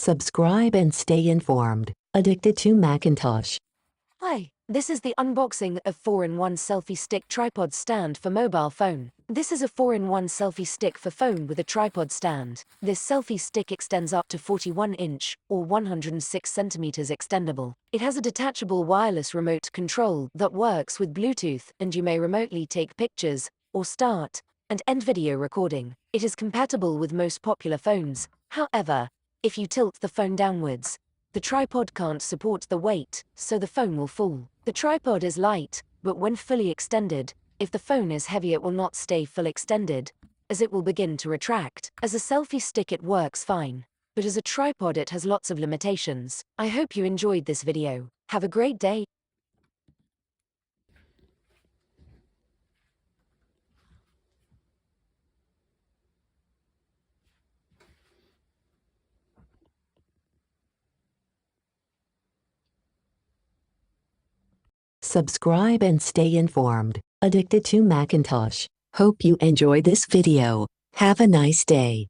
Subscribe and stay informed. Addicted to Macintosh. Hi, this is the unboxing of 4-in-1 selfie stick tripod stand for mobile phone. This is a 4-in-1 selfie stick for phone with a tripod stand. This selfie stick extends up to 41-inch or 106 centimeters extendable. It has a detachable wireless remote control that works with Bluetooth, and you may remotely take pictures or start and end video recording. It is compatible with most popular phones. However, if you tilt the phone downwards, the tripod can't support the weight, so the phone will fall. The tripod is light, but when fully extended, if the phone is heavy it will not stay full extended, as it will begin to retract. As a selfie stick it works fine, but as a tripod it has lots of limitations. I hope you enjoyed this video. Have a great day. Subscribe and stay informed. Addicted to Macintosh. Hope you enjoy this video. Have a nice day.